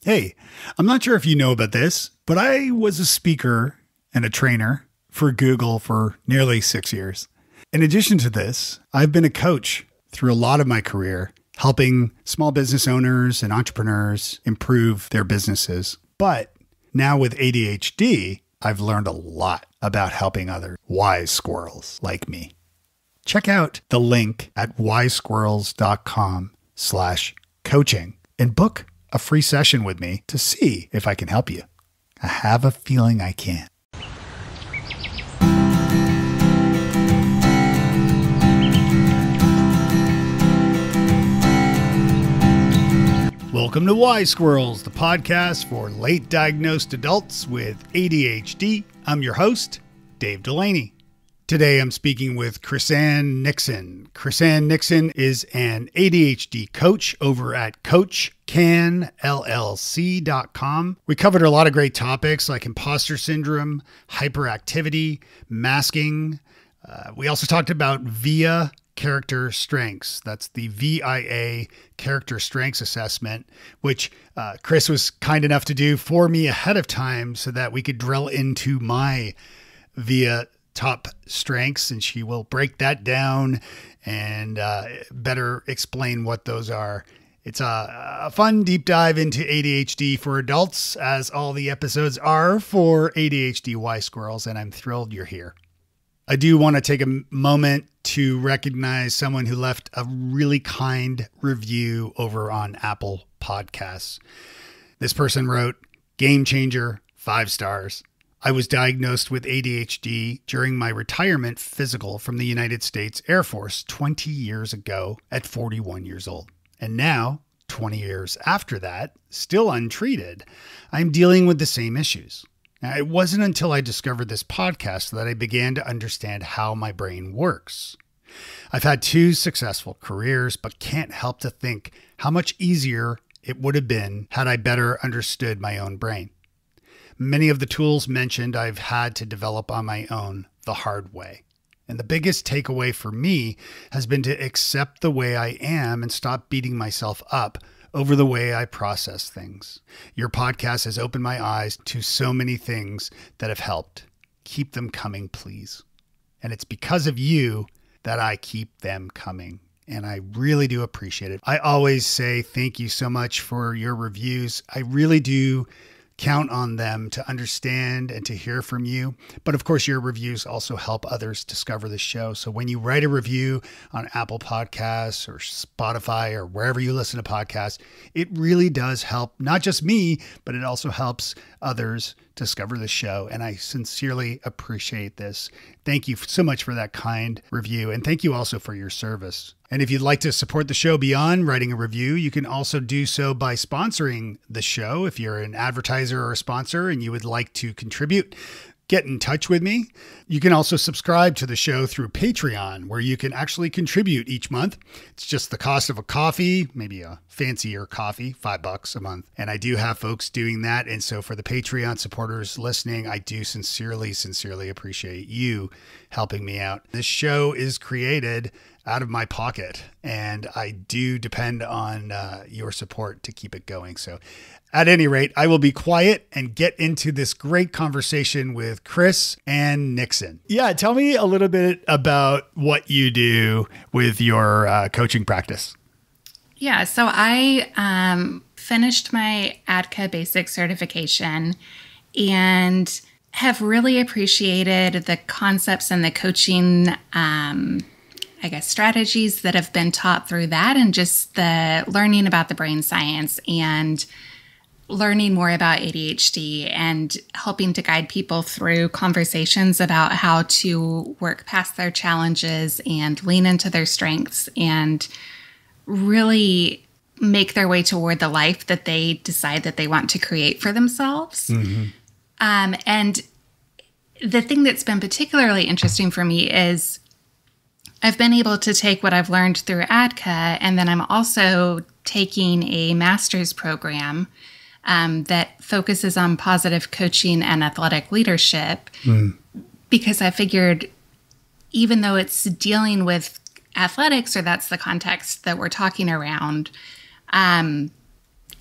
Hey, I'm not sure if you know about this, but I was a speaker and a trainer for Google for nearly 6 years. In addition to this, I've been a coach through a lot of my career, helping small business owners and entrepreneurs improve their businesses. But now with ADHD, I've learned a lot about helping other wise squirrels like me. Check out the link at wisesquirrels.com/coaching and book a free session with me to see if I can help you. I have a feeling I can. Welcome to Wise Squirrels, the podcast for late diagnosed adults with ADHD. I'm your host, Dave Delaney. Today I'm speaking with Chrisanne Nixon. Chrisanne Nixon is an ADHD coach over at CoachCanLLC.com. We covered a lot of great topics like imposter syndrome, hyperactivity, masking. We also talked about VIA character strengths. That's the VIA character strengths assessment, which Chris was kind enough to do for me ahead of time so that we could drill into my VIA top strengths, and she will break that down and better explain what those are. It's a fun deep dive into ADHD for adults, as all the episodes are for ADHD wise squirrels, and I'm thrilled you're here. I do want to take a moment to recognize someone who left a really kind review over on Apple Podcasts. This person wrote, "Game changer, 5 stars. I was diagnosed with ADHD during my retirement physical from the United States Air Force 20 years ago at 41 years old. And now, 20 years after that, still untreated, I'm dealing with the same issues. Now, it wasn't until I discovered this podcast that I began to understand how my brain works. I've had 2 successful careers, but can't help to think how much easier it would have been had I better understood my own brain. Many of the tools mentioned I've had to develop on my own the hard way. And the biggest takeaway for me has been to accept the way I am and stop beating myself up over the way I process things. Your podcast has opened my eyes to so many things that have helped. Keep them coming, please. And it's because of you that I keep them coming. And I really do appreciate it. I always say thank you so much for your reviews. I really do count on them to understand and to hear from you. But of course, your reviews also help others discover the show. So when you write a review on Apple Podcasts or Spotify or wherever you listen to podcasts, it really does help not just me, but it also helps others discover the show. And I sincerely appreciate this. Thank you so much for that kind review. And thank you also for your service. And if you'd like to support the show beyond writing a review, you can also do so by sponsoring the show. If you're an advertiser or a sponsor and you would like to contribute, get in touch with me. You can also subscribe to the show through Patreon, where you can actually contribute each month. It's just the cost of a coffee, maybe a fancier coffee, $5 a month. And I do have folks doing that. And so for the Patreon supporters listening, I do sincerely appreciate you helping me out. This show is created out of my pocket, and I do depend on your support to keep it going. So at any rate, I will be quiet and get into this great conversation with Chrisanne Nixon. Yeah, tell me a little bit about what you do with your coaching practice. Yeah, so I finished my ADCA basic certification and have really appreciated the concepts and the coaching strategies that have been taught through that, and just the learning about the brain science and learning more about ADHD and helping to guide people through conversations about how to work past their challenges and lean into their strengths and really make their way toward the life that they decide that they want to create for themselves. Mm-hmm. And the thing that's been particularly interesting for me is I've been able to take what I've learned through ADCA, and then I'm also taking a master's program that focuses on positive coaching and athletic leadership, because I figured even though it's dealing with athletics, or that's the context that we're talking around,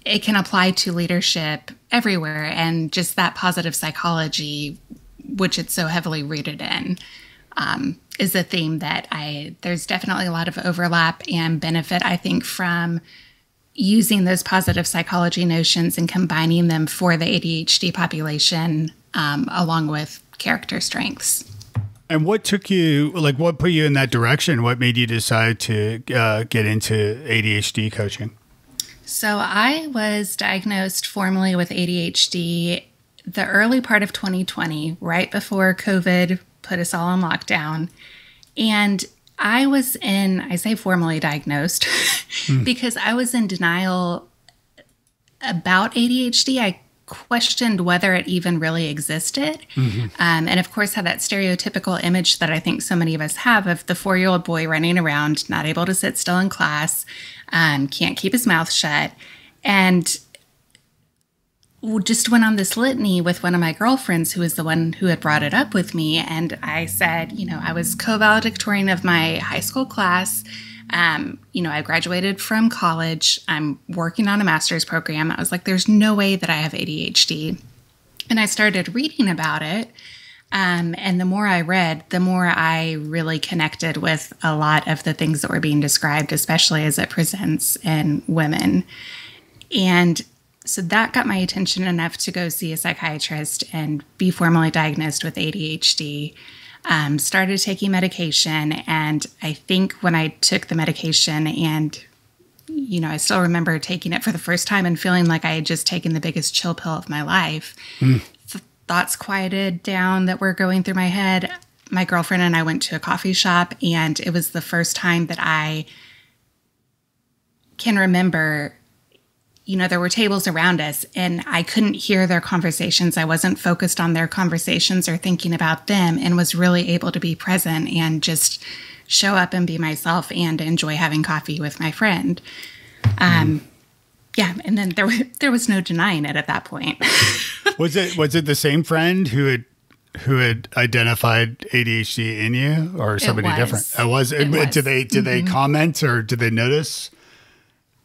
it can apply to leadership everywhere, and just that positive psychology, which it's so heavily rooted in, is a theme that there's definitely a lot of overlap and benefit, I think, from using those positive psychology notions and combining them for the ADHD population, along with character strengths. And what took you, what put you in that direction? What made you decide to get into ADHD coaching? So I was diagnosed formally with ADHD the early part of 2020, right before COVID put us all on lockdown. And I say formally diagnosed, because I was in denial about ADHD. I questioned whether it even really existed. And of course had that stereotypical image that I think so many of us have of the 4-year-old boy running around, not able to sit still in class, can't keep his mouth shut. And just went on this litany with one of my girlfriends, who was the one who had brought it up with me. And I said, I was co-valedictorian of my high school class. I graduated from college. I'm working on a master's program. I was like, there's no way that I have ADHD. And I started reading about it. And the more I read, the more I really connected with a lot of the things that were being described, especially as it presents in women. And so that got my attention enough to go see a psychiatrist and be formally diagnosed with ADHD. Started taking medication. And I think when I took the medication, and, I still remember taking it for the first time and feeling like I had just taken the biggest chill pill of my life. Thoughts quieted down that were going through my head. My girlfriend and I went to a coffee shop, and it was the first time that I can remember, there were tables around us and I couldn't hear their conversations. I wasn't focused on their conversations or thinking about them, and was really able to be present and just show up and be myself and enjoy having coffee with my friend. Yeah. And then there was no denying it at that point. Was it the same friend who had identified ADHD in you, or somebody different? It was. Did they comment, or did they notice?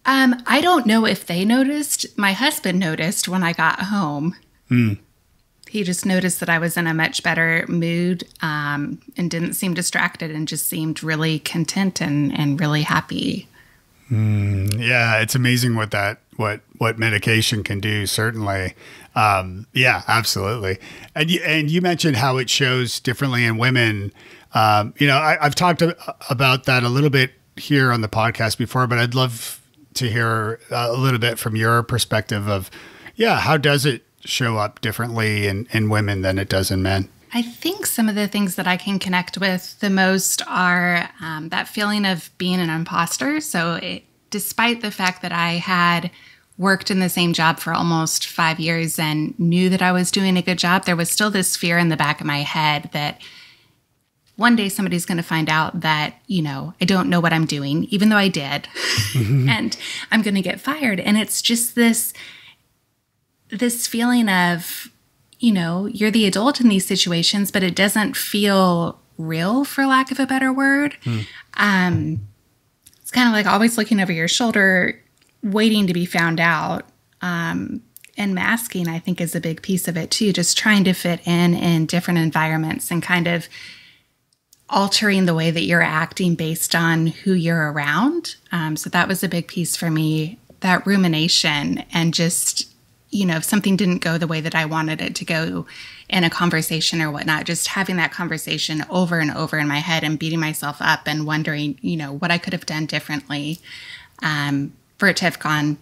I don't know if they noticed. My husband noticed when I got home. He just noticed that I was in a much better mood, and didn't seem distracted, and just seemed really content and really happy. Yeah, it's amazing what medication can do. Certainly. Yeah, absolutely. And you mentioned how it shows differently in women. I've talked about that a little bit here on the podcast before, but I'd love to hear a little bit from your perspective of, how does it show up differently in women than it does in men? I think some of the things that I can connect with the most are that feeling of being an imposter. So despite the fact that I had worked in the same job for almost 5 years and knew that I was doing a good job, there was still this fear in the back of my head that one day somebody's going to find out that, I don't know what I'm doing, even though I did, and I'm going to get fired. And it's just this feeling of, you're the adult in these situations, but it doesn't feel real, for lack of a better word. It's kind of like always looking over your shoulder, waiting to be found out. And masking, I think, is a big piece of it too, just trying to fit in different environments and kind of altering the way that you're acting based on who you're around. So that was a big piece for me, that rumination, and just, if something didn't go the way that I wanted it to go in a conversation or whatnot, just having that conversation over and over in my head and beating myself up and wondering, what I could have done differently for it to have gone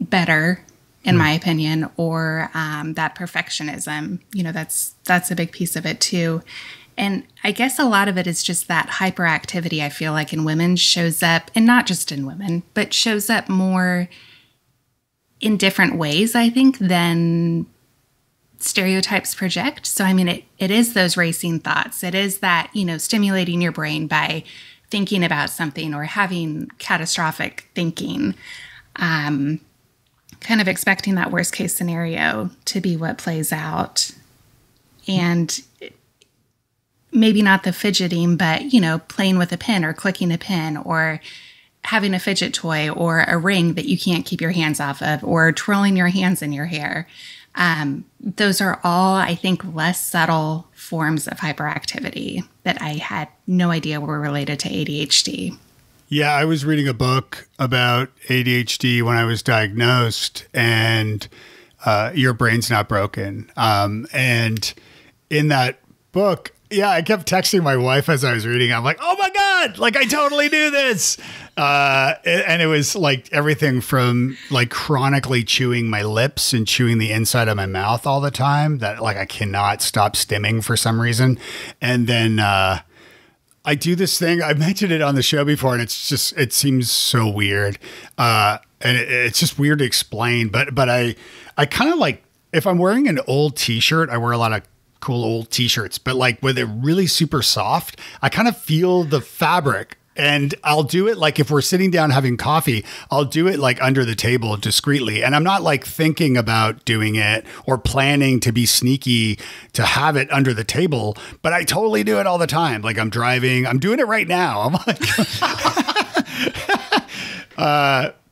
better, in my opinion, or that perfectionism, that's a big piece of it too. And I guess a lot of it is just that hyperactivity, I feel like, in women shows up, and not just in women, but shows up more in different ways, I think, than stereotypes project. So, it is those racing thoughts. It is that, stimulating your brain by thinking about something or having catastrophic thinking, kind of expecting that worst case scenario to be what plays out. And maybe not the fidgeting, but, playing with a pen or clicking a pen or having a fidget toy or a ring that you can't keep your hands off of, or twirling your hands in your hair. Those are all, I think, less subtle forms of hyperactivity that I had no idea were related to ADHD. Yeah, I was reading a book about ADHD when I was diagnosed, and Your Brain's Not Broken. And in that book, yeah, I kept texting my wife as I was reading. I'm like, oh my God, like I totally knew this. And it was like everything from like chronically chewing my lips and chewing the inside of my mouth all the time that like I cannot stop stimming for some reason. And then I do this thing. I mentioned it on the show before, and it's just, it seems so weird. And it's just weird to explain, but I kind of like, if I'm wearing an old t-shirt, I wear a lot of cool old t-shirts, but like when they're really super soft, I kind of feel the fabric, and I'll do it like if we're sitting down having coffee, I'll do it like under the table discreetly. And I'm not like thinking about doing it or planning to be sneaky to have it under the table, but I totally do it all the time. Like I'm driving, I'm doing it right now. I'm like,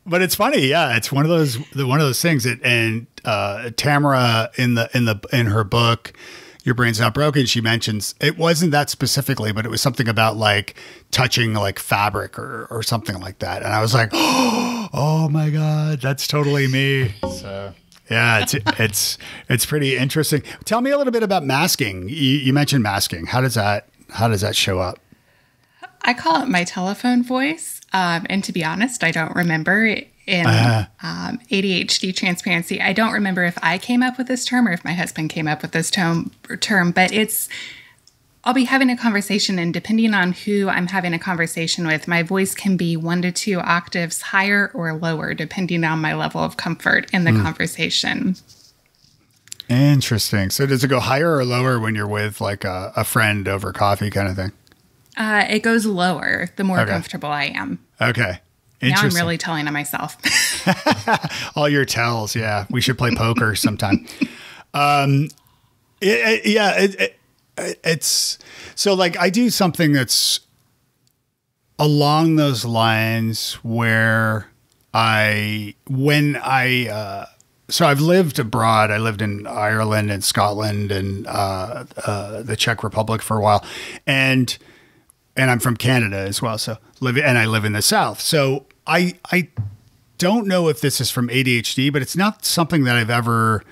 but it's funny. Yeah. It's one of those things that, and Tamara in her book, Your Brain's Not Broken, she mentions it wasn't that specifically, but it was something about like touching like fabric or something like that. And I was like, oh my God, that's totally me. So yeah, it's pretty interesting. Tell me a little bit about masking. You mentioned masking. How does that show up? I call it my telephone voice. And to be honest, I don't remember. In ADHD transparency, I don't remember if I came up with this term or if my husband came up with this term, but I'll be having a conversation, and depending on who I'm having a conversation with, my voice can be 1 to 2 octaves higher or lower, depending on my level of comfort in the conversation. Interesting. So does it go higher or lower when you're with like a friend over coffee kind of thing? It goes lower the more comfortable I am. Okay. Now I'm really telling on myself. All your tells. Yeah. We should play poker sometime. It's so like I do something that's along those lines where so I've lived abroad. I lived in Ireland and Scotland and the Czech Republic for a while. And I'm from Canada as well. So I live in the South. So I don't know if this is from ADHD, but it's not something that I've ever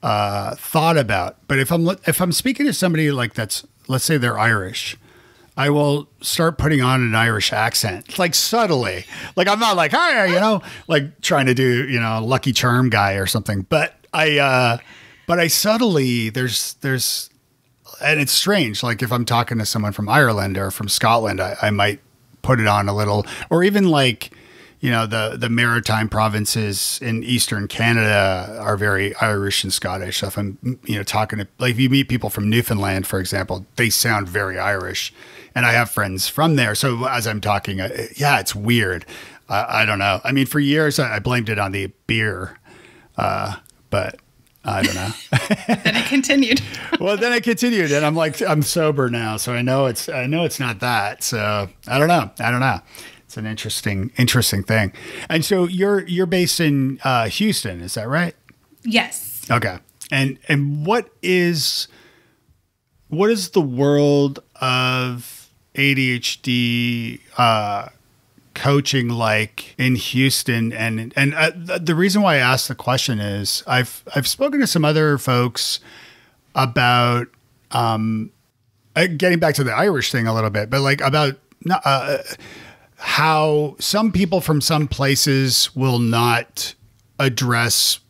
thought about. But if I'm speaking to somebody like that's, let's say they're Irish, I will start putting on an Irish accent, like subtly. Like I'm not like, hi, like trying to do, Lucky Charm guy or something. But I subtly, there's, and it's strange. Like if I'm talking to someone from Ireland or from Scotland, I might put it on a little, or even like, the maritime provinces in Eastern Canada are very Irish and Scottish. So if I'm, talking to, like if you meet people from Newfoundland, for example, they sound very Irish, and I have friends from there. So as I'm talking, it's weird. I don't know. I mean, for years I blamed it on the beer, but I don't know. Then it continued. Well, then it continued, and I'm like, I'm sober now, so I know it's not that. So I don't know. It's an interesting thing. And so you're based in Houston, is that right? Yes. Okay. And what is the world of ADHD coaching like in Houston? And the reason why I asked the question is I've spoken to some other folks about getting back to the Irish thing a little bit, but like about how some people from some places will not address,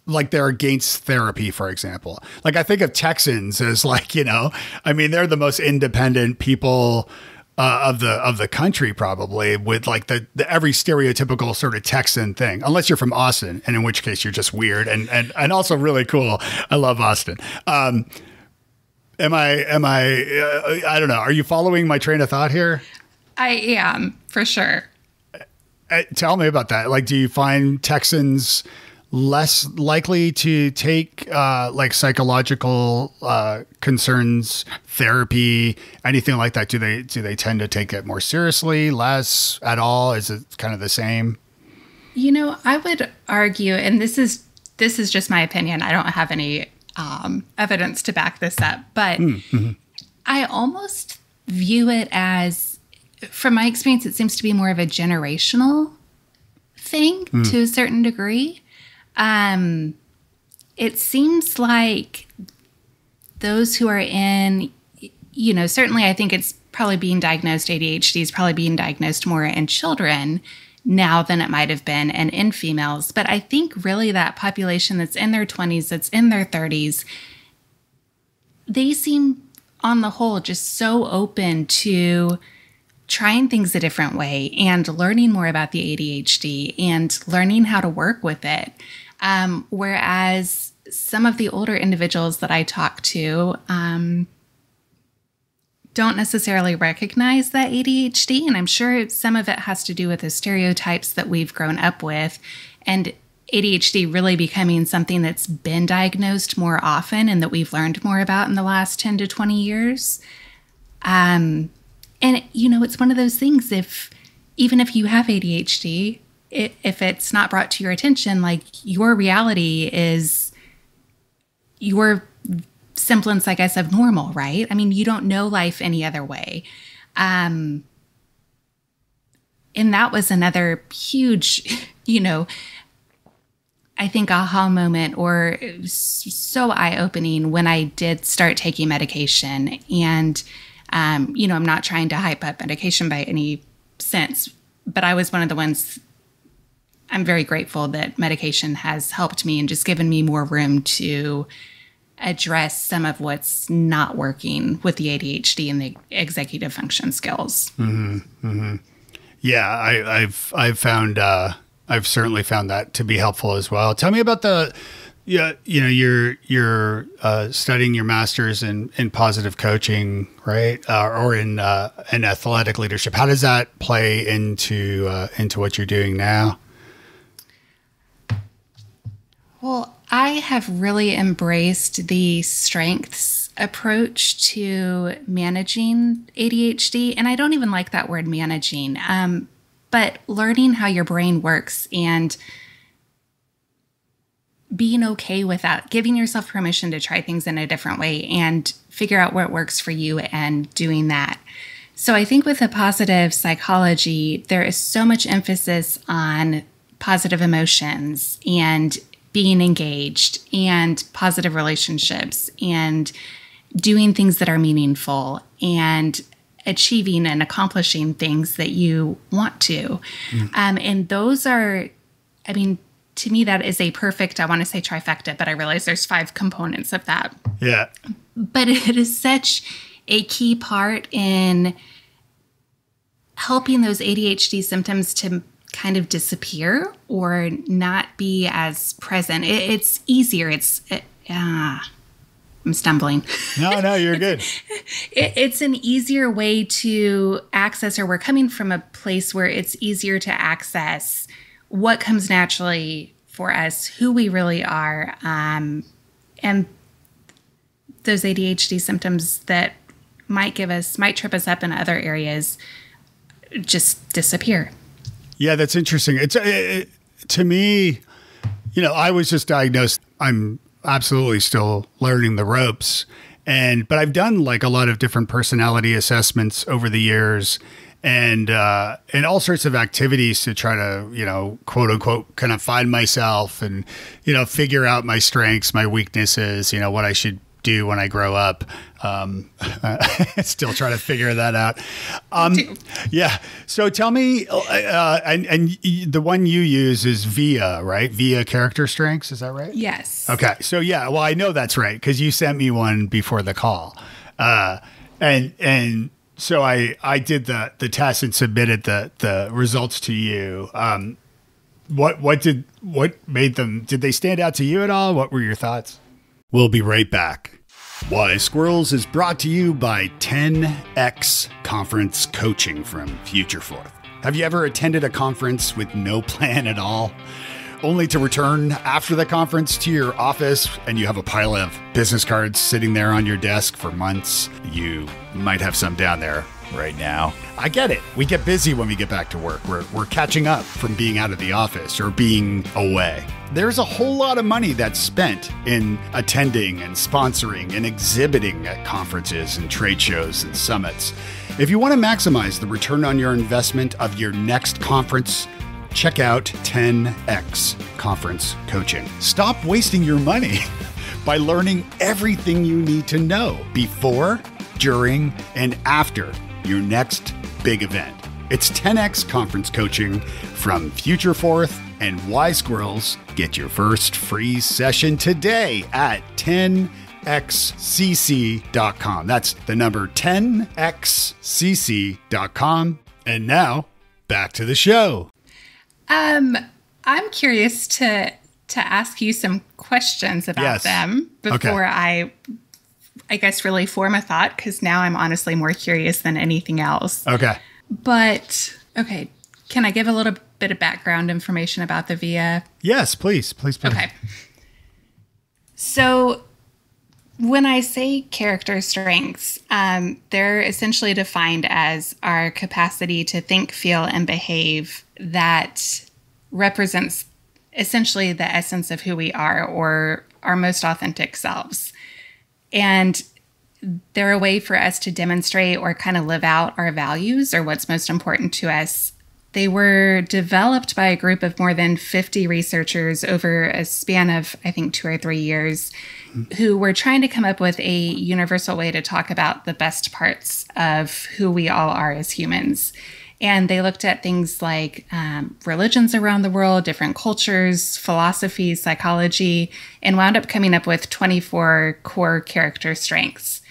like they're against therapy, for example. Like I think of Texans as like, I mean, they're the most independent people of the country, probably, with like the every stereotypical sort of Texan thing, unless you're from Austin, and in which case you're just weird and also really cool. I love Austin. Am I don't know. Are you following my train of thought here? I am, for sure. Tell me about that. Like, do you find Texans less likely to take like psychological concerns, therapy, anything like that? Do they tend to take it more seriously, less, at all? Is it kind of the same? I would argue, and this is just my opinion. I don't have any evidence to back this up, but I almost view it as, from my experience, it seems to be more of a generational thing to a certain degree. It seems like those who are in, certainly I think it's probably being diagnosed, ADHD is probably being diagnosed more in children now than it might have been and in females. But I think really that population that's in their 20s, that's in their 30s, they seem on the whole just so open to trying things a different way and learning more about the ADHD and learning how to work with it. Whereas some of the older individuals that I talk to don't necessarily recognize that ADHD. And I'm sure some of it has to do with the stereotypes that we've grown up with, and ADHD really becoming something that's been diagnosed more often and that we've learned more about in the last 10 to 20 years. And, it's one of those things, even if you have ADHD, if it's not brought to your attention, like, your reality is your semblance, I guess, of normal, right? I mean, you don't know life any other way. And that was another huge, I think, aha moment, or so eye-opening when I did start taking medication. And, I'm not trying to hype up medication by any sense, but I was one of the ones. I'm very grateful that medication has helped me and just given me more room to address some of what's not working with the ADHD and the executive function skills. Yeah, I've found I've certainly found that to be helpful as well. Tell me about you're studying your master's in positive coaching, right? Or in athletic leadership. How does that play into what you're doing now? Well, I have really embraced the strengths approach to managing ADHD. And I don't even like that word, managing, but learning how your brain works and being okay with that, giving yourself permission to try things in a different way and figure out what works for you and doing that. So I think with the positive psychology, there is so much emphasis on positive emotions and being engaged and positive relationships and doing things that are meaningful and achieving and accomplishing things that you want to. And those are, to me, that is a perfect, I want to say trifecta, but I realize there's 5 components of that. Yeah. But it is such a key part in helping those ADHD symptoms to kind of disappear or not be as present. It's easier. I'm stumbling. No, you're good. It's an easier way to access, or we're coming from a place where it's easier to access what comes naturally for us, who we really are, and those ADHD symptoms that might trip us up in other areas just disappear. Yeah, that's interesting. To me, I was just diagnosed. I'm absolutely still learning the ropes, but I've done like a lot of different personality assessments over the years, and all sorts of activities to try to, quote unquote, kind of find myself and, figure out my strengths, my weaknesses, what I should do when I grow up. Still trying to figure that out. Yeah. So tell me, and the one you use is VIA, right? VIA character strengths. Is that right? Yes. Okay. So yeah, well, I know that's right, because you sent me one before the call. And so I did the test and submitted the results to you. What made them, did they stand out to you at all? What were your thoughts? We'll be right back. Wise Squirrels is brought to you by 10X Conference Coaching from Future Forth. Have you ever attended a conference with no plan at all? only to return after the conference to your office and you have a pile of business cards sitting there on your desk for months. You might have some down there right now. I get it. We get busy when we get back to work. We're catching up from being out of the office or being away. There's a whole lot of money that's spent in attending and sponsoring and exhibiting at conferences and trade shows and summits. If you want to maximize the return on your investment of your next conference, check out 10X Conference Coaching. Stop wasting your money by learning everything you need to know before, during, and after your next big event. It's 10X Conference Coaching from Future Fourth and Y Squirrels. Get your first free session today at 10xcc.com. That's the number 10xcc.com. And now back to the show. I'm curious to ask you some questions about them before I guess really form a thought, because now I'm honestly more curious than anything else. Okay. But, okay, can I give a little bit of background information about the VIA? Yes, please. Okay. So when I say character strengths, they're essentially defined as our capacity to think, feel, and behave that represents essentially the essence of who we are, or our most authentic selves. And they're a way for us to demonstrate or kind of live out our values or what's most important to us. They were developed by a group of more than 50 researchers over a span of, I think, 2 or 3 years, who were trying to come up with a universal way to talk about the best parts of who we all are as humans. And they looked at things like religions around the world, different cultures, philosophy, psychology, and wound up coming up with 24 core character strengths.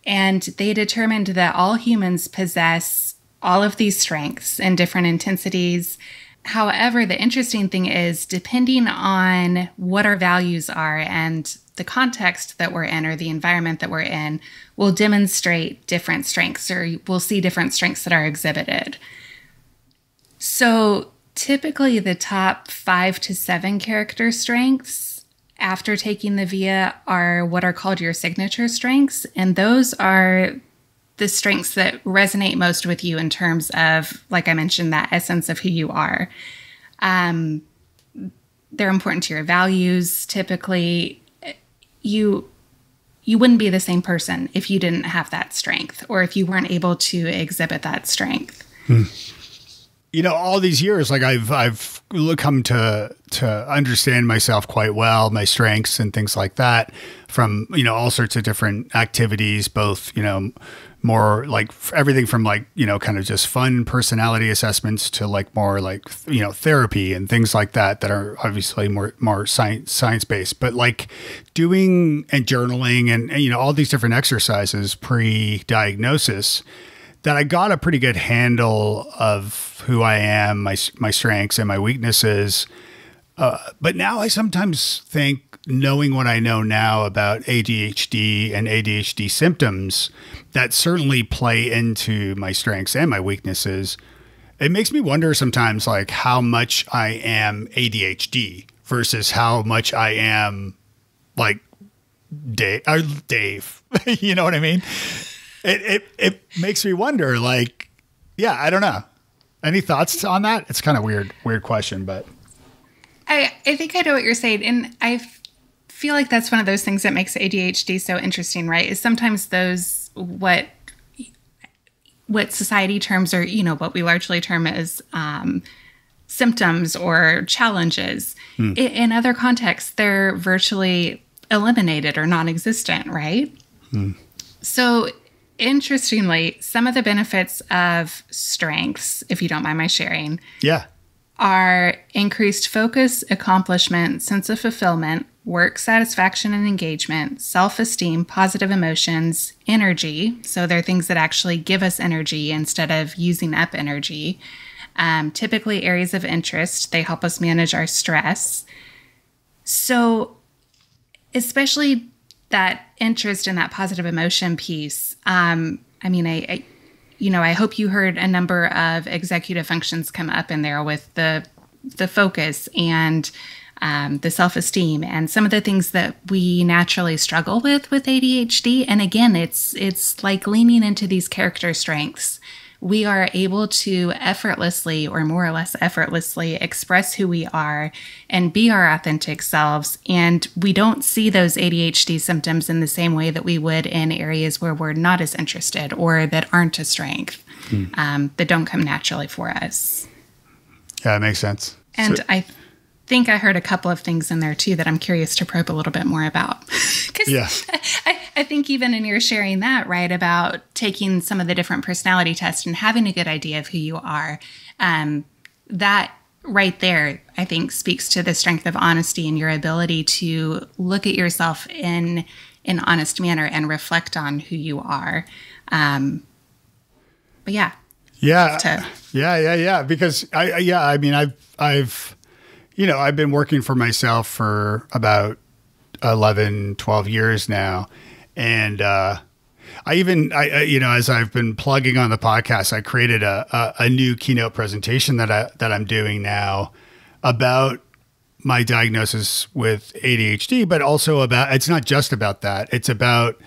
And they determined that all humans possess all of these strengths in different intensities. However, the interesting thing is, depending on what our values are and the context that we're in or the environment that we're in, will demonstrate different strengths, or we'll see different strengths that are exhibited. So typically the top 5 to 7 character strengths after taking the VIA are what are called your signature strengths. And those are the strengths that resonate most with you in terms of, like I mentioned, that essence of who you are. They're important to your values. Typically, you wouldn't be the same person if you didn't have that strength, or if you weren't able to exhibit that strength. You know, all these years, like I've come to understand myself quite well, my strengths and things like that, from, you know, all sorts of different activities, both, you know, more like everything from like, you know, kind of just fun personality assessments to like more like, you know, therapy and things like that are obviously more science based, but like doing and journaling and, you know, all these different exercises pre-diagnosis, that I got a pretty good handle of who I am, my strengths and my weaknesses. But now I sometimes think, knowing what I know now about ADHD and ADHD symptoms that certainly play into my strengths and my weaknesses, it makes me wonder sometimes like how much I am ADHD versus how much I am like Dave. You know what I mean? It makes me wonder, like, yeah, I don't know. Any thoughts on that? It's kind of weird question, but I think I know what you're saying. And I feel like that's one of those things that makes ADHD so interesting, right? Is sometimes those, what society terms, or, you know, what we largely term as symptoms or challenges. In other contexts, they're virtually eliminated or non-existent, right? So interestingly, some of the benefits of strengths, if you don't mind my sharing, are increased focus, accomplishment, sense of fulfillment, work satisfaction and engagement, self-esteem, positive emotions, energy. So they're things that actually give us energy instead of using up energy. Typically areas of interest, they help us manage our stress. So especially that interest in that positive emotion piece. I hope you heard a number of executive functions come up in there with the the focus and the self-esteem and some of the things that we naturally struggle with ADHD. And again, it's like leaning into these character strengths. We are able to effortlessly, or more or less effortlessly, express who we are and be our authentic selves. And we don't see those ADHD symptoms in the same way that we would in areas where we're not as interested or that aren't a strength, that don't come naturally for us. Yeah, it makes sense. And I think I heard a couple of things in there too that I'm curious to probe a little bit more about. Yeah. I think even in your sharing that, right, about taking some of the different personality tests and having a good idea of who you are, that right there, I think, speaks to the strength of honesty and your ability to look at yourself in an honest manner and reflect on who you are. But yeah. Yeah. Because I mean, I've been working for myself for about 11, 12 years now. And, as I've been plugging on the podcast, I created a new keynote presentation that I'm doing now about my diagnosis with ADHD, but also it's not just about that. It's about,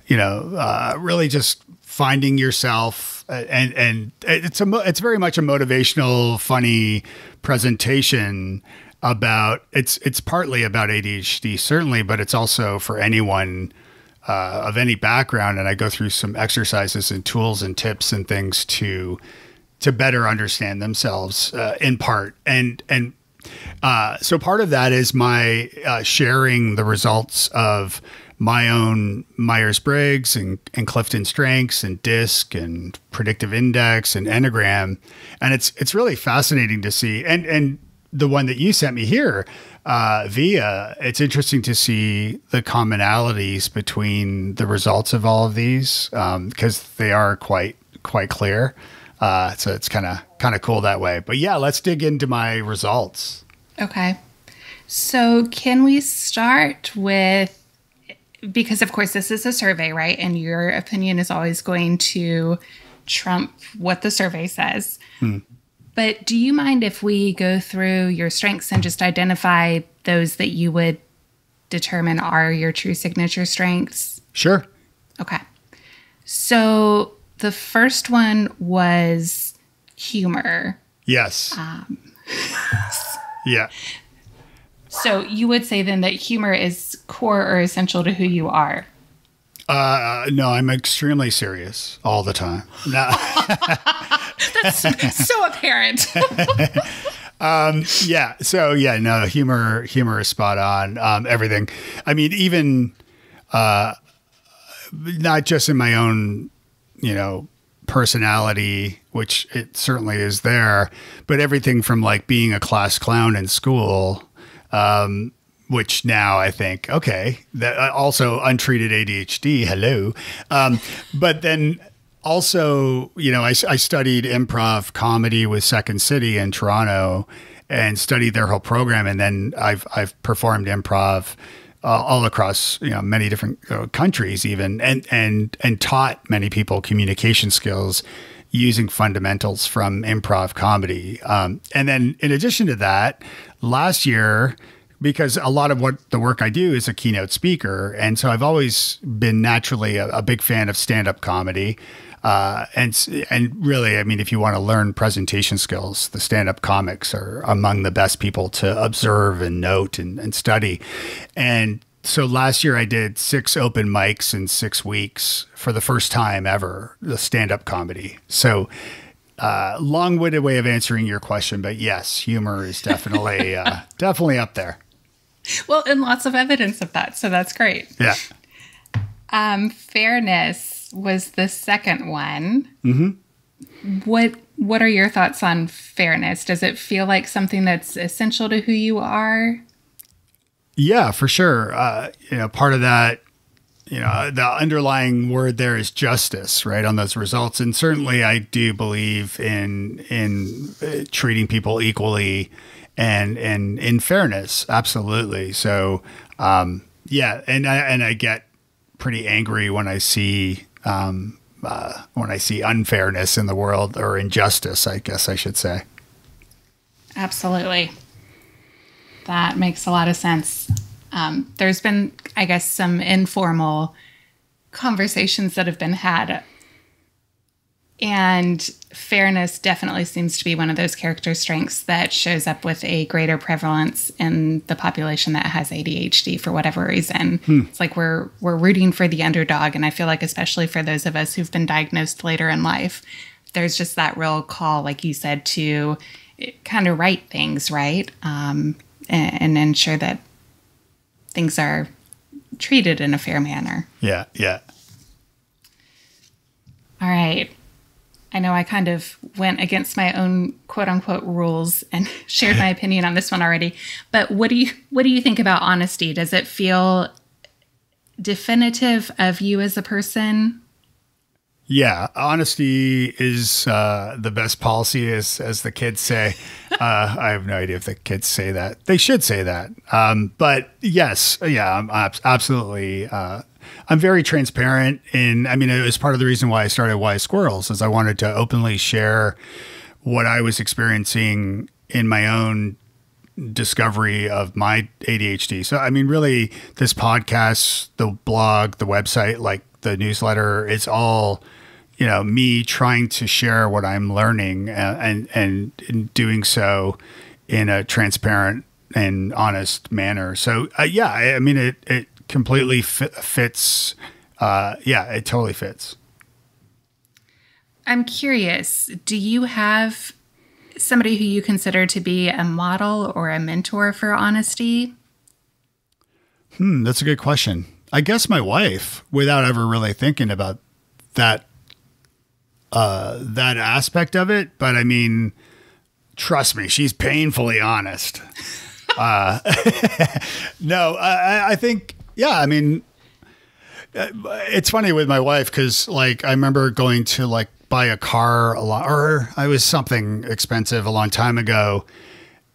really just finding yourself, and it's very much a motivational, funny presentation about, it's partly about ADHD, certainly, but it's also for anyone of any background. And I go through some exercises and tools and tips and things to better understand themselves, in part. So part of that is my sharing the results of my own Myers-Briggs and Clifton Strengths and DISC and Predictive Index and Enneagram. And it's really fascinating to see. And the one that you sent me here, VIA, it's interesting to see the commonalities between the results of all of these, because they are quite clear. So it's kind of cool that way. But yeah, let's dig into my results. Okay. So can we start with, because of course this is a survey, right? And your opinion is always going to trump what the survey says. But do you mind if we go through your strengths and just identify those that you would determine are your true signature strengths? Sure. Okay. So the first one was humor. Yes. Yeah. So you would say then that humor is core or essential to who you are? No, I'm extremely serious all the time. No. That's so apparent. Yeah. So yeah, no, humor is spot on. Everything. I mean, even, not just in my own, personality, which it certainly is there, but everything from like being a class clown in school, which now I think, okay, that also untreated ADHD. Hello. But then also, I studied improv comedy with Second City in Toronto and studied their whole program. And then I've performed improv all across, many different countries even, and taught many people communication skills using fundamentals from improv comedy. And then in addition to that, last year, because a lot of what the work I do is a keynote speaker. And so I've always been naturally a big fan of stand-up comedy. And really, I mean, if you want to learn presentation skills, the stand-up comics are among the best people to observe and note and study. And so last year I did 6 open mics in 6 weeks for the first time ever, the stand-up comedy. So long-winded way of answering your question, but yes, humor is definitely definitely up there. Well, and lots of evidence of that, so that's great. Yeah. Fairness was the second one. Mm-hmm. What are your thoughts on fairness? Does it feel like something that's essential to who you are? Yeah, for sure. Part of that, the underlying word there is justice, right, on those results. And certainly I do believe in treating people equally and in fairness. Absolutely. So, yeah. And I get pretty angry when I see unfairness in the world, or injustice, I guess I should say. Absolutely. That makes a lot of sense. There's been, I guess, some informal conversations that have been had. And fairness definitely seems to be one of those character strengths that shows up with a greater prevalence in the population that has ADHD for whatever reason. It's like we're rooting for the underdog. And I feel like especially for those of us who've been diagnosed later in life, there's just that real call, like you said, to kind of right things, right? And ensure that things are treated in a fair manner. Yeah, yeah. All right. I know I kind of went against my own quote unquote rules and shared my opinion on this one already. But what do you think about honesty? Does it feel definitive of you as a person? Yeah, honesty is the best policy, as the kids say. I have no idea if the kids say that. They should say that. But yes, yeah, I'm absolutely. I'm very transparent. It was part of the reason why I started Wise Squirrels, is I wanted to openly share what I was experiencing in my own discovery of my ADHD. So, really, this podcast, the blog, the website, like the newsletter, it's all, me trying to share what I'm learning and in doing so in a transparent and honest manner. So, it completely fits. It totally fits. I'm curious, do you have somebody who you consider to be a model or a mentor for honesty? That's a good question. I guess my wife, without ever really thinking about that aspect of it. But trust me, she's painfully honest. No, I think, yeah, it's funny with my wife because, I remember going to buy a car or I was something expensive a long time ago,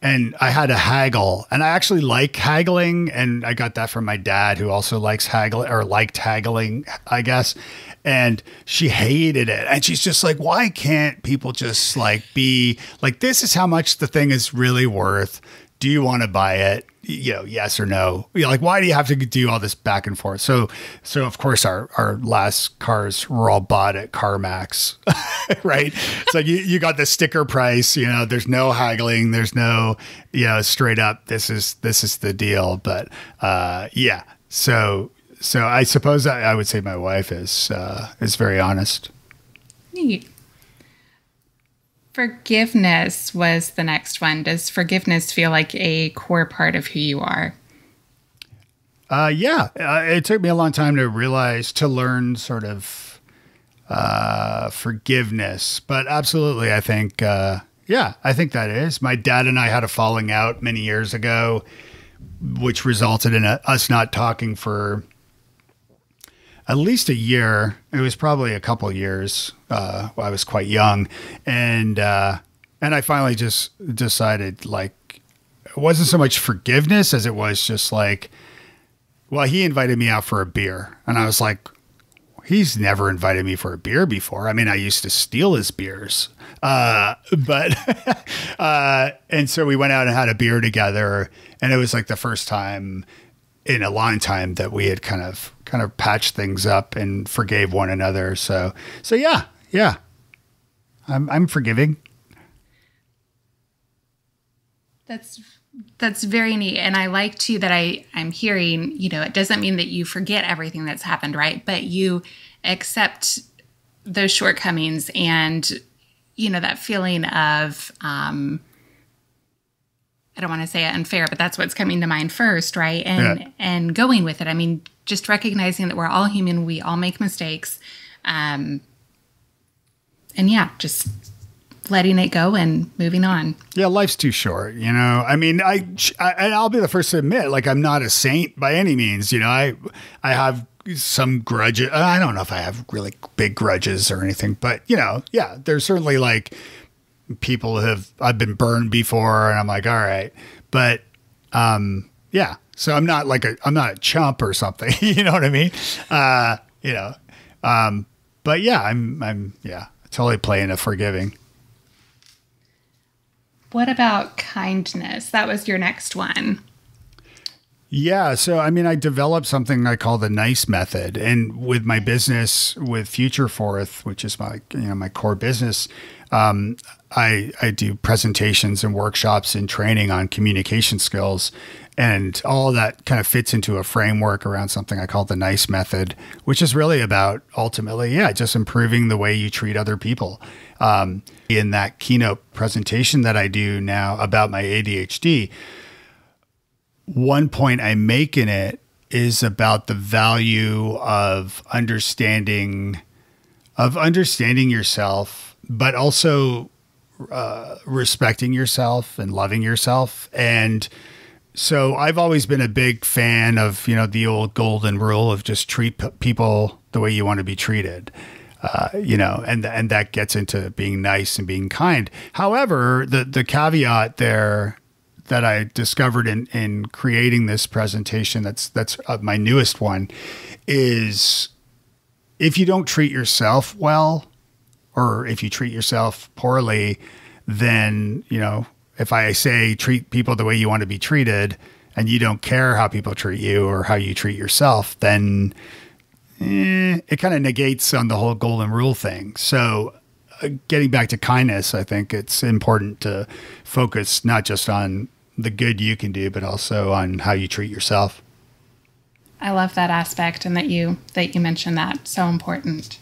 and I had to haggle, and I actually like haggling, and I got that from my dad, who also likes haggling or liked haggling, I guess. And she hated it, and she's just like, "Why can't people just be like, this is how much the thing is really worth? Do you want to buy it? Yes or no? Why do you have to do all this back and forth?" So of course our last cars were all bought at CarMax, right? It's like you got the sticker price, there's no haggling, there's no, straight up, this is the deal. But yeah. So I suppose I would say my wife is very honest. Neat. Forgiveness was the next one. Does forgiveness feel like a core part of who you are? Yeah. It took me a long time to learn sort of forgiveness. But absolutely, I think, I think that is. My dad and I had a falling out many years ago, which resulted in us not talking for at least a year. It was probably a couple of years. I was quite young, and I finally just decided, it wasn't so much forgiveness as it was just he invited me out for a beer, and I was like, he's never invited me for a beer before. I used to steal his beers, but and so we went out and had a beer together, and it was the first time in a long time that we had kind of patched things up and forgave one another. So yeah. I'm forgiving. That's very neat. And I like too that I'm hearing, it doesn't mean that you forget everything that's happened, right? But you accept those shortcomings and, that feeling of, I don't want to say unfair, but that's what's coming to mind first, right? And going with it. Just recognizing that we're all human, we all make mistakes. Just letting it go and moving on. Yeah, life's too short, I'll be the first to admit, I'm not a saint by any means. I have some grudges. I don't know if I have really big grudges or anything, but there's certainly people I've been burned before, and I'm like, all right, but yeah. So I'm not I'm not a chump or something. You know what I mean? But yeah, I'm totally playing a forgiving. What about kindness? That was your next one. Yeah. So, I mean, I developed something I call the NICE method. And with my business with Future Forth, which is my, my core business, I do presentations and workshops and training on communication skills. And all of that kind of fits into a framework around something I call the NICE method, which is really about ultimately, just improving the way you treat other people. In that keynote presentation that I do now about my ADHD, one point I make in it is about the value of understanding yourself, but also respecting yourself and loving yourself. And so I've always been a big fan of, the old golden rule of just treat people the way you want to be treated. And that gets into being nice and being kind. However, the caveat there that I discovered in creating this presentation, that's my newest one, is if you don't treat yourself well, or if you treat yourself poorly, then, if I say treat people the way you want to be treated and you don't care how people treat you or how you treat yourself, then it kind of negates on the whole golden rule thing. So getting back to kindness, I think it's important to focus not just on the good you can do, but also on how you treat yourself. I love that aspect, and that you mentioned that. So important.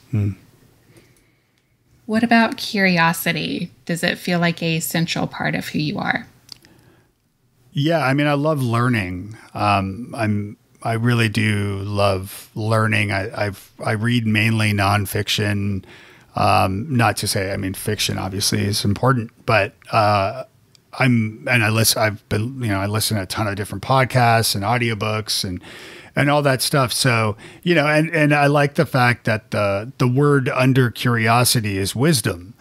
What about curiosity? Does it feel like a central part of who you are? Yeah, I mean, I love learning. I really do love learning. I read mainly nonfiction. Not to say, I mean, fiction obviously is important, but I listen to a ton of different podcasts and audiobooks and all that stuff. So, and I like the fact that the word under curiosity is wisdom.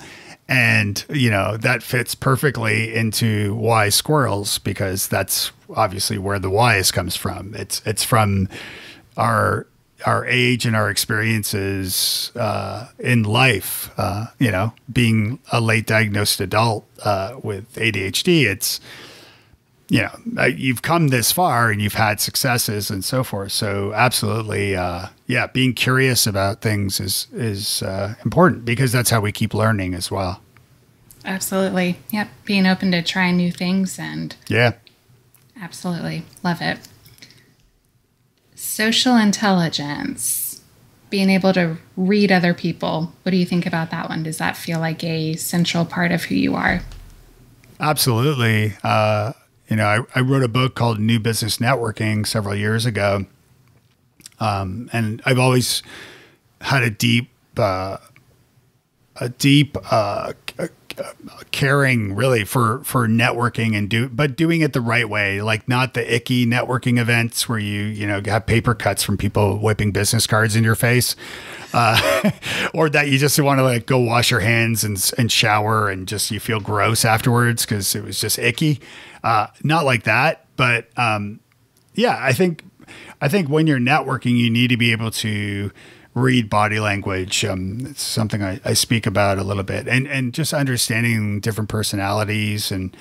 And, that fits perfectly into why squirrels, because that's obviously where the whys comes from. It's from our age and our experiences in life. Being a late diagnosed adult with ADHD, it's, you've come this far and you've had successes and so forth. So absolutely, being curious about things is important, because that's how we keep learning as well. Absolutely. Yep. Being open to trying new things and absolutely love it. Social intelligence, being able to read other people. What do you think about that one? Does that feel like a central part of who you are? Absolutely. I wrote a book called New Business Networking several years ago. And I've always had a deep caring really for networking but doing it the right way, like not the icky networking events where you have paper cuts from people whipping business cards in your face, or that you just want to go wash your hands and shower and just you feel gross afterwards because it was just icky. Not like that, but I think when you're networking, you need to be able to read body language. It's something I speak about a little bit, and just understanding different personalities and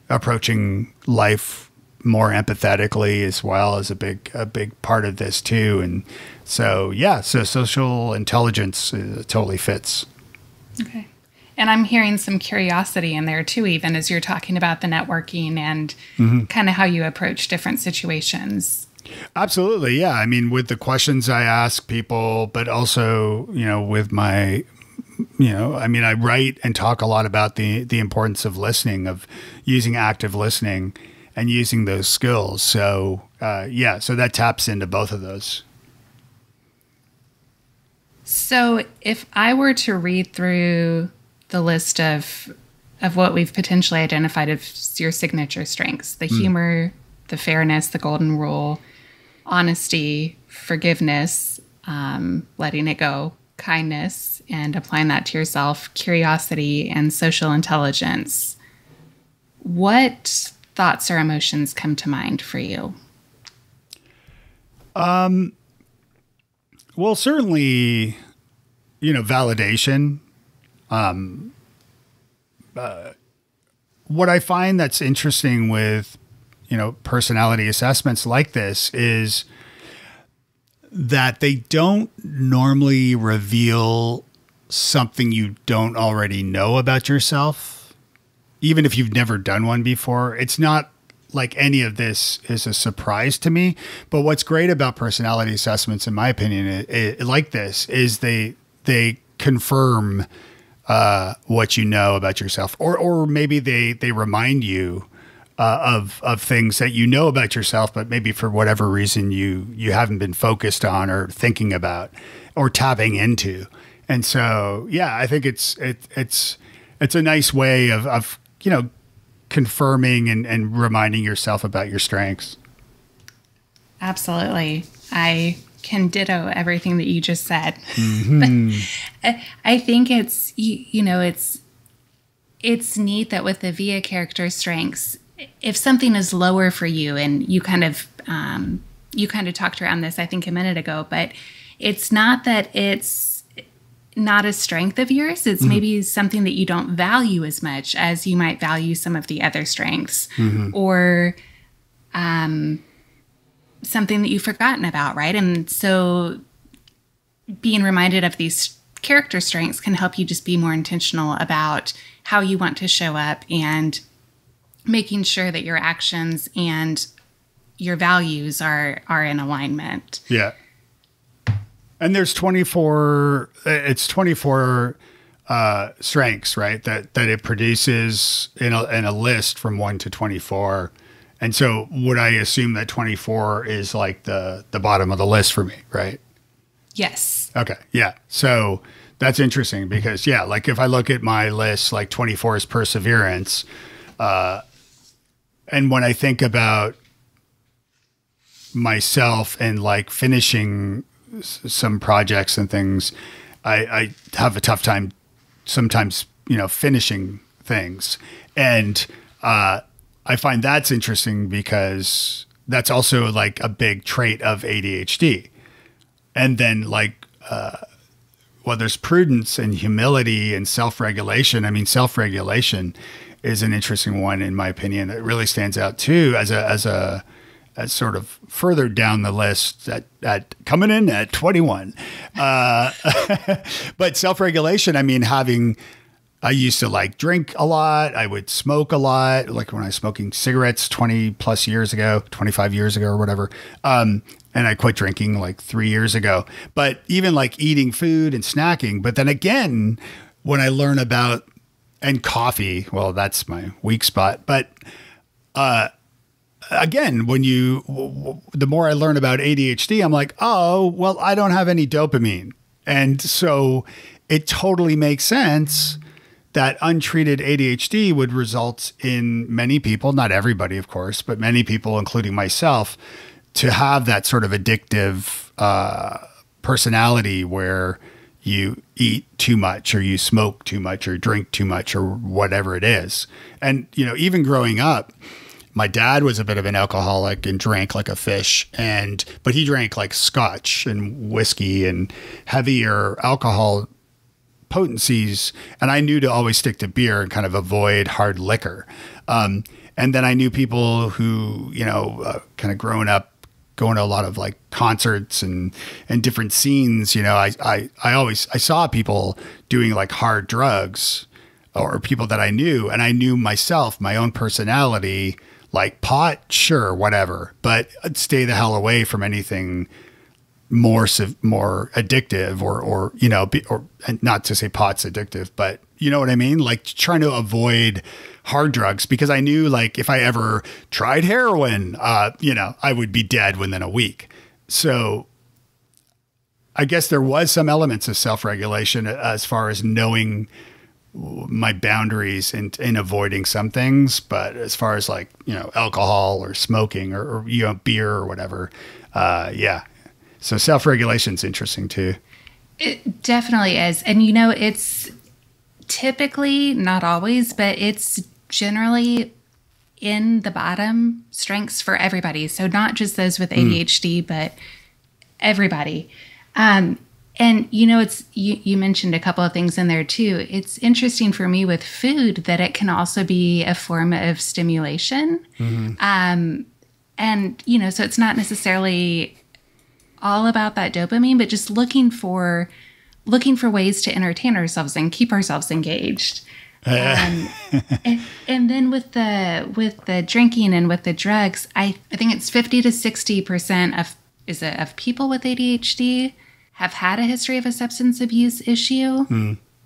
approaching life more empathetically as well is a big part of this too. And so, so social intelligence totally fits. Okay. And I'm hearing some curiosity in there too, even as you're talking about the networking and kind of how you approach different situations. Absolutely. Yeah. I mean, with the questions I ask people, but also, with my, I write and talk a lot about the importance of listening, of using active listening and using those skills. So, so that taps into both of those. So if I were to read through the list of what we've potentially identified as your signature strengths, the humor, the fairness, the golden rule, honesty, forgiveness, letting it go, kindness, and applying that to yourself, curiosity, and social intelligence, what thoughts or emotions come to mind for you? Well, certainly, validation. what I find that's interesting with, personality assessments like this is that they don't normally reveal something you don't already know about yourself, even if you've never done one before. It's not like any of this is a surprise to me. But what's great about personality assessments, in my opinion, like this, is they confirm what you know about yourself, or maybe they remind you of things that you know about yourself, but maybe for whatever reason you haven't been focused on or thinking about or tapping into. And so, yeah, I think it's a nice way of confirming and reminding yourself about your strengths. Absolutely. I can ditto everything that you just said. Mm-hmm. But I think it's neat that with the VIA character strengths, if something is lower for you, and you kind of talked around this, I think, a minute ago, but it's not that it's not a strength of yours. It's maybe something that you don't value as much as you might value some of the other strengths, or something that you've forgotten about, right? And so being reminded of these character strengths can help you just be more intentional about how you want to show up and making sure that your actions and your values are in alignment. Yeah. And there's 24 strengths, right? That it produces in a list from 1 to 24. And so would I assume that 24 is like the bottom of the list for me, right? Yes. Okay. Yeah. So that's interesting because, yeah, like if I look at my list, like 24 is perseverance. And when I think about myself and like finishing some projects and things, I have a tough time sometimes, finishing things. And I find that's interesting because that's also like a big trait of ADHD. And then like, there's prudence and humility and self-regulation. I mean, self-regulation is an interesting one, in my opinion, that really stands out too as sort of further down the list at coming in at 21. But self-regulation, I mean, I used to like drink a lot. I would smoke a lot, like when I was smoking cigarettes 25 years ago or whatever. And I quit drinking like 3 years ago, but even like eating food and snacking. But then again, when I learn about, and coffee, well, that's my weak spot. But again, the more I learn about ADHD, I'm like, oh, well, I don't have any dopamine. And so it totally makes sense that untreated ADHD would result in many people, not everybody, of course, but many people, including myself, to have that sort of addictive personality where you eat too much or you smoke too much or drink too much or whatever it is. And, even growing up, my dad was a bit of an alcoholic and drank like a fish, but he drank like scotch and whiskey and heavier alcohol potencies. And I knew to always stick to beer and kind of avoid hard liquor. And then I knew people who, kind of growing up, going to a lot of like concerts and different scenes, I saw people doing like hard drugs, or people that I knew, and I knew myself, my own personality, like pot, sure, whatever, but I'd stay the hell away from anything more addictive or not to say pot's addictive, but you know what I mean? Like trying to avoid hard drugs because I knew like if I ever tried heroin, I would be dead within a week. So I guess there was some elements of self-regulation as far as knowing my boundaries and avoiding some things. But as far as like, alcohol or smoking or beer or whatever, yeah. So self-regulation is interesting too. It definitely is. And, it's typically, not always, but it's generally in the bottom strengths for everybody. So not just those with ADHD, but everybody. And it's you mentioned a couple of things in there too. It's interesting for me with food that it can also be a form of stimulation. And so it's not necessarily all about that dopamine, but just looking for ways to entertain ourselves and keep ourselves engaged. And then with the drinking and with the drugs, I think it's 50 to 60% of people with ADHD have had a history of a substance abuse issue.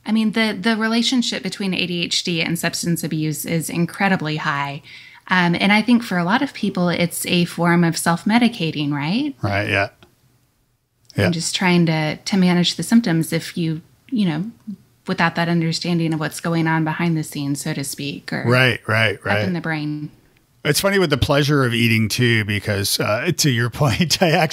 I mean, the relationship between ADHD and substance abuse is incredibly high. And I think for a lot of people, it's a form of self-medicating, right? Right, yeah. And just trying to manage the symptoms if you without that understanding of what's going on behind the scenes, so to speak, or right. up in the brain. It's funny with the pleasure of eating too, because to your point, my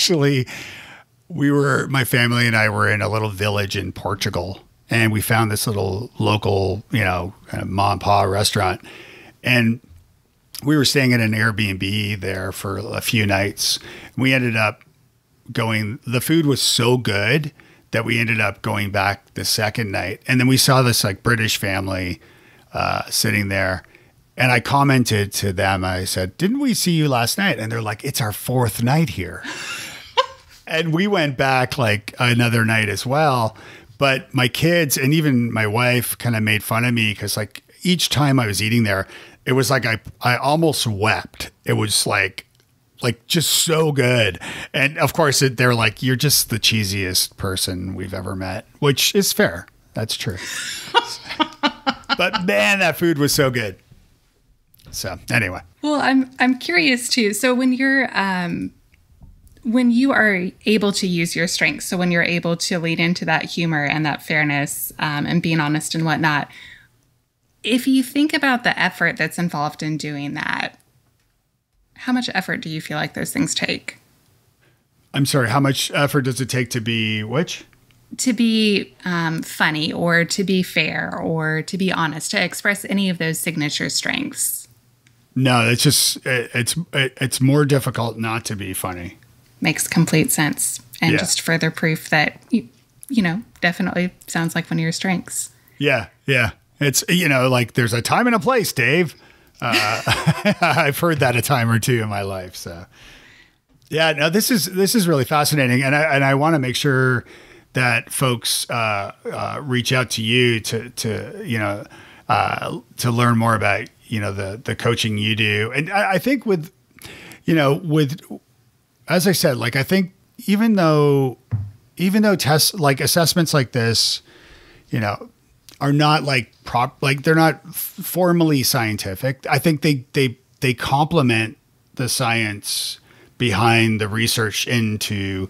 family and I were in a little village in Portugal, and we found this little local, kind of mom and pop restaurant, and we were staying at an Airbnb there for a few nights. We ended up the food was so good that we ended up going back the second night. And then we saw this like British family sitting there. And I commented to them, I said, "Didn't we see you last night?" And they're like, "It's our fourth night here." And we went back like another night as well. But my kids and even my wife kind of made fun of me because like each time I was eating there, it was like I almost wept. It was like just so good. And of course they're like, "You're just the cheesiest person we've ever met," which is fair. That's true. But man, that food was so good. So anyway. Well, I'm curious too. So when you are able to use your strengths, so when you're able to lean into that humor and that fairness and being honest and whatnot, if you think about the effort that's involved in doing that, how much effort do you feel like those things take? I'm sorry, how much effort does it take to be which? To be funny or to be fair or to be honest, to express any of those signature strengths? No, it's just, it's more difficult not to be funny. Makes complete sense. And just further proof that, definitely sounds like one of your strengths. Yeah. Yeah. It's, like there's a time and a place, Dave. I've heard that a time or two in my life. So yeah, no, this is really fascinating. And I want to make sure that folks, reach out to you to learn more about, the coaching you do. And I think with as I said, like, I think even though tests like assessments like this, are not they're not formally scientific. I think they complement the science behind the research into,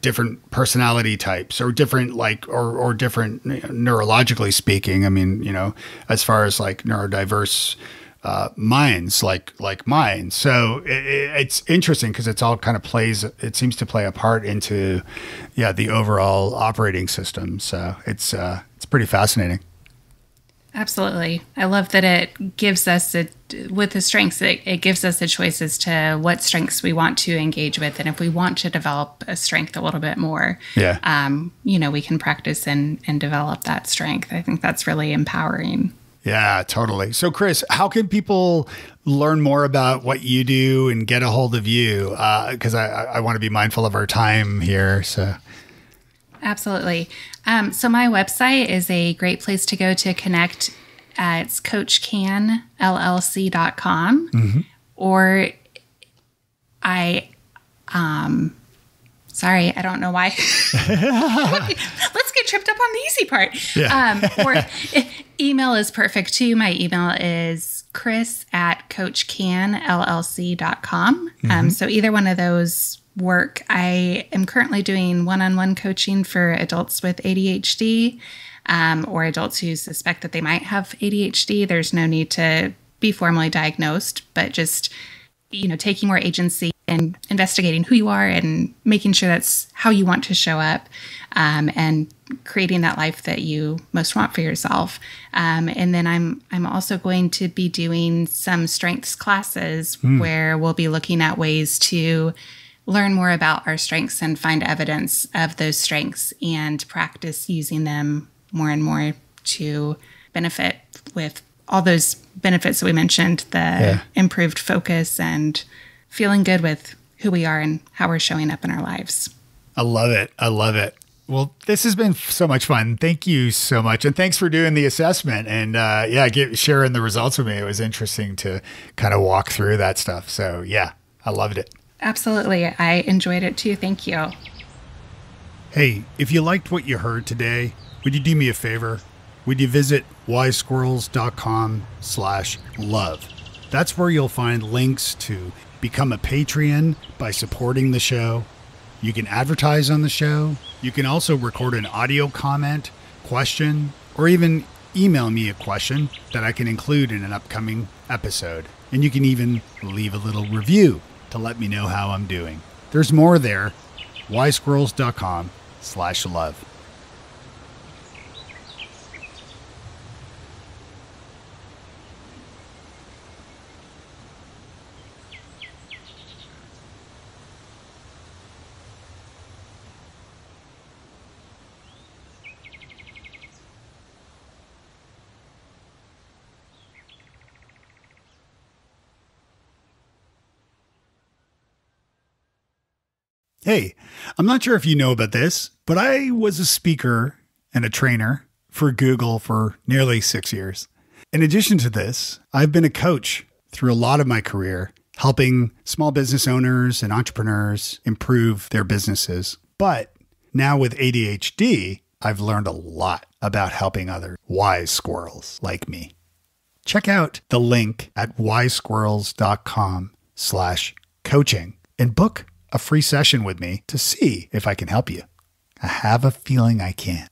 different personality types or different or different neurologically speaking. I mean, as far as like neurodiverse minds like mine. So it's interesting because it's all kind of it seems to play a part into, the overall operating system. So it's pretty fascinating. Absolutely. I love that it gives us with the strengths, it gives us the choices to what strengths we want to engage with. And if we want to develop a strength a little bit more, we can practice and develop that strength. I think that's really empowering. Yeah, totally. So Chris, how can people learn more about what you do and get a hold of you? Because I want to be mindful of our time here. So. Absolutely. So my website is a great place to go to connect. It's coachcanllc.com. Mm-hmm. Or sorry, I don't know why. Let's get tripped up on the easy part. Yeah. Or email is perfect too. My email is chris@coachcanllc.com. Mm-hmm. So either one of those work. I am currently doing one-on-one coaching for adults with ADHD or adults who suspect that they might have ADHD. There's no need to be formally diagnosed, but just, taking more agency and investigating who you are and making sure that's how you want to show up and creating that life that you most want for yourself. And then I'm also going to be doing some strengths classes where we'll be looking at ways to learn more about our strengths and find evidence of those strengths and practice using them more and more to benefit with all those benefits that we mentioned, the improved focus and feeling good with who we are and how we're showing up in our lives. I love it. I love it. Well, this has been so much fun. Thank you so much. And thanks for doing the assessment and sharing the results with me. It was interesting to kind of walk through that stuff. So yeah, I loved it. Absolutely. I enjoyed it too. Thank you. Hey, if you liked what you heard today, would you do me a favor? Would you visit wisesquirrels.com/love? That's where you'll find links to become a Patreon by supporting the show. You can advertise on the show. You can also record an audio comment, question, or even email me a question that I can include in an upcoming episode. And you can even leave a little review to let me know how I'm doing. There's more there. wisesquirrels.com/love. Hey, I'm not sure if you know about this, but I was a speaker and a trainer for Google for nearly 6 years. In addition to this, I've been a coach through a lot of my career, helping small business owners and entrepreneurs improve their businesses. But now with ADHD, I've learned a lot about helping other wise squirrels like me. Check out the link at wisesquirrels.com/coaching and book a free session with me to see if I can help you. I have a feeling I can.